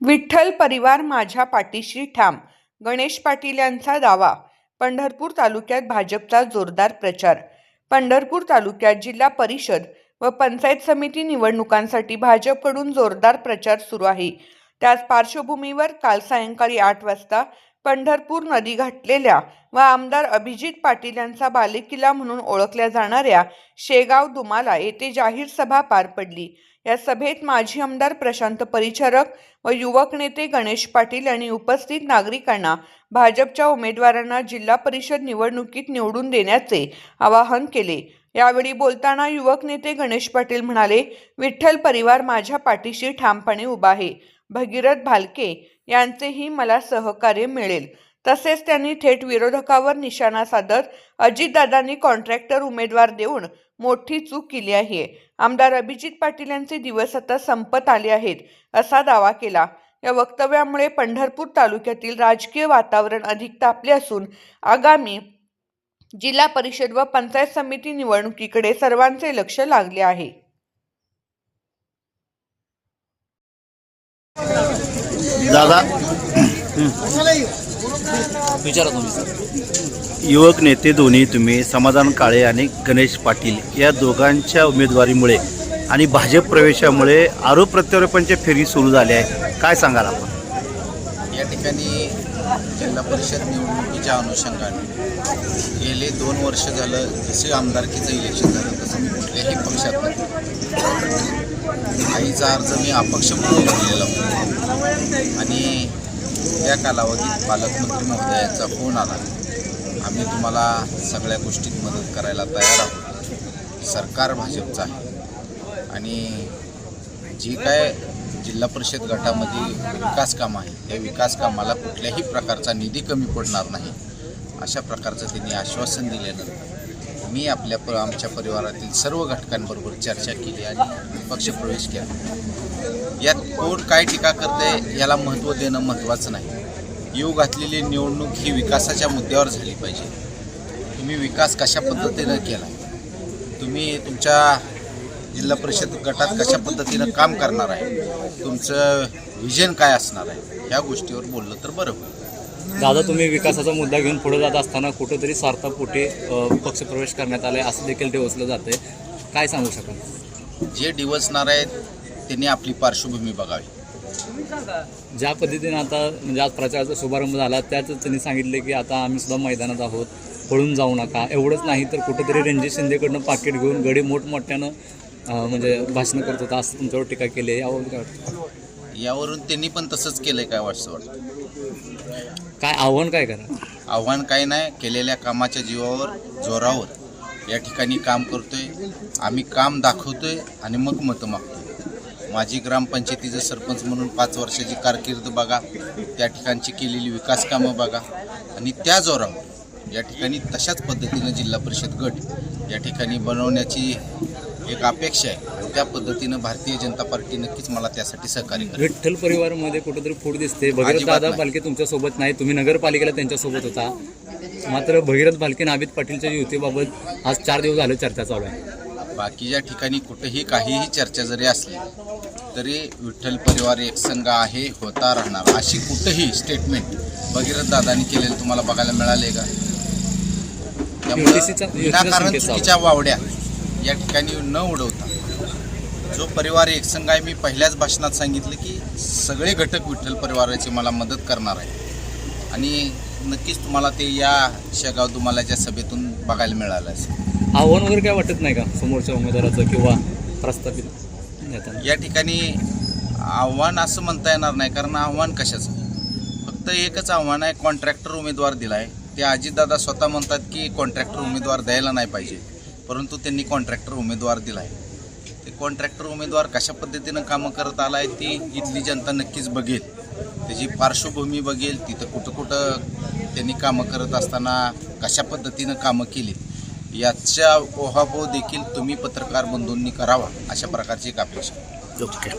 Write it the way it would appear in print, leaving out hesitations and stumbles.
विठ्ठल परिवार माझ्या पाठीशी ठाम, गणेश पाटील यांचा दावा. पंढरपूर तालुक्यात भाजपचा जोरदार प्रचार. पंढरपूर तालुक्यात जिल्हा परिषद व पंचायत समिती निवडणुकांसाठी भाजपकडून जोरदार प्रचार सुरू आहे. त्याच पार्श्वभूमीवर काल सायंकाळी 8 वाजता पंढरपूर नदी गाठलेल्या व आमदार अभिजित पाटील यांचा बालेकिल्ला म्हणून ओळखल्या जाणाऱ्या शेगाव दुमाला येथे जाहीर सभा पार पडली. या सभेत माजी आमदार प्रशांत परिचारक व युवक नेते गणेश पाटील यांनी उपस्थित नागरिकांना भाजपच्या उमेदवारांना जिल्हा परिषद निवडणुकीत निवडून देण्याचे आवाहन केले. यावेळी बोलताना युवक नेते गणेश पाटील म्हणाले, विठ्ठल परिवार माझ्या पाठीशी ठामपणे उभा आहे. भगीरथ भालके यांचेही मला सहकार्य मिळेल. तसेच त्यांनी थेट विरोधकावर निशाणा साधत अजितदादांनी कॉन्ट्रॅक्टर उमेदवार देऊन मोठी चूक केली आहे. आमदार अभिजित पाटील यांचे दिवस आता संपत आले आहेत असा दावा केला. या वक्तव्यामुळे पंढरपूर तालुक्यातील राजकीय वातावरण अधिक तापले असून आगामी जिल्हा परिषद व पंचायत समिती निवडणुकीकडे सर्वांचे लक्ष लागले आहे. दादा विचारा तुम्ही. युवक नेते दोन्ही तुम्ही समाधान काळे आणि गणेश पाटील या दोघांच्या उमेदवारीमुळे आणि भाजप प्रवेशामुळे आरोप प्रत्यारोपांची फेरी सुरू झाली आहे. काय सांगाल आपण? या ठिकाणी जिल्हा परिषद निवडणुकीच्या अनुषंगाने गेले 2 वर्ष झालं जसे आमदारकीचं इलेक्शन झालं तसं मी कुठल्याही पक्षात नाही. आईचा अर्ज मी अपक्ष म्हणून दिलेला होता आणि त्या कालावधीत पालकमंत्री महोदयांचा फोन आला, आम्ही तुम्हाला सगळ्या गोष्टीत मदत करायला तयार आहोत. सरकार भाजपचं आहे आणि जी काय जिल्हा परिषद गटामध्ये विकास कामं आहे त्या विकास कामाला कुठल्याही प्रकारचा निधी कमी पडणार नाही अशा प्रकारचं त्यांनी आश्वासन दिल्यानंतर मी आमच्या परिवारातील सर्व घटकांबरोबर चर्चा केली आणि पक्षप्रवेश केला. यात कोण काय टीका करते याला महत्त्व देणं महत्त्वाचं नाही. येऊ घातलेली निवडणूक ही विकासाच्या मुद्द्यावर झाली पाहिजे. तुम्ही विकास कशा पद्धतीनं केला, तुम्ही तुमच्या जिल्हा परिषद गटात कशा पद्धतीनं काम करणार आहे, तुमचं विजन काय असणार आहे, ह्या गोष्टीवर बोललं तर बरं होईल. दादा, तुम्ही विकासाचा मुद्दा घेऊन पुढे जात असताना कुठंतरी स्वार्थापोटी पक्षप्रवेश करण्यात आलाय असं देखील डिवचलं जातंय. काय सांगू शकाल? जे डिवचणार आहेत त्यांनी आपली पार्श्वभूमी बघावी. ज्या पद्धतीने आता म्हणजे आज प्रचाराचा शुभारंभ झाला त्याच त्यांनी सांगितले की आता आम्ही सुद्धा मैदानात आहोत, पळून जाऊ नका. एवढंच नाही तर कुठेतरी रणजित शिंदेकडनं पाकिट घेऊन गडी मोठमोठ्यानं म्हणजे भाषणं करत होता असं तुमच्यावर टीका केली आहे. यावर काय वाटतं? यावरून त्यांनी पण तसंच केलंय काय वाटतं? काय आव्हान काय करा? आव्हान काय नाही, केलेल्या कामाच्या जोरावर या ठिकाणी काम करतोय. आम्ही काम दाखवतोय आणि मग मतं मागतोय. माझी ग्रामपंचायतीचं सरपंच म्हणून 5 वर्षाची कारकीर्द बघा, त्या ठिकाणची केलेली विकास कामं बघा आणि त्या जोरावर या ठिकाणी तशाच पद्धतीनं जिल्हा परिषद गट या ठिकाणी बनवण्याची एक अपेक्षा आहे आणि त्या पद्धतीनं भारतीय जनता पार्टी नक्कीच मला त्यासाठी सहकार्य करेल. विठ्ठल परिवारामध्ये कुठेतरी फूट दिसते. भगीरथ दादा भालके तुमच्यासोबत नाही, तुम्ही नगरपालिकेला त्यांच्यासोबत होता. मात्र भगीरथ भालके नाभित पाटीलच्या युतीबाबत आज 4 दिवस झाले चर्चा चालू आहे. बाकीच्या ठिकाणी कुठेही काहीही चर्चा जरी असली तरी विठ्ठल परिवार एकसंघ आहे, होता राहणार अशी कुठेही स्टेटमेंट भगीरथ दादांनी केलेलं तुम्हाला बघायला मिळाले का? त्यामुळे विनाकारण चुकीच्या वावड्या या ठिकाणी न उडवता जो परिवार एकसंघ आहे, मी पहिल्याच भाषणात सांगितलं की सगळे घटक विठ्ठल परिवाराची मला मदत करणार आहे आणि नक्कीच तुम्हाला ते या शेगाव दुमालाच्या सभेतून बघायला मिळालं असेल. आव्हान वगैरे काय वाटत नाही का समोरच्या उमेदवाराचं किंवा प्रस्थापित नेत्यांना? या ठिकाणी आव्हान असं म्हणता येणार नाही, कारण आव्हान कशाचं? फक्त एकच आव्हान आहे, कॉन्ट्रॅक्टर उमेदवार दिला आहे. ते अजितदादा स्वतः म्हणतात की कॉन्ट्रॅक्टर उमेदवार द्यायला नाही पाहिजे, परंतु त्यांनी कॉन्ट्रॅक्टर उमेदवार दिला आहे. ते कॉन्ट्रॅक्टर उमेदवार कशा पद्धतीनं कामं करत आला आहे ती इथली जनता नक्कीच बघेल, त्याची पार्श्वभूमी बघेल, तिथं कुठं त्यांनी कामं करत असताना कशा पद्धतीनं कामं केली याचा ओहापोह देखील तुम्ही पत्रकार बंधूंनी करावा अशा प्रकारची एक अपेक्षा. ओके.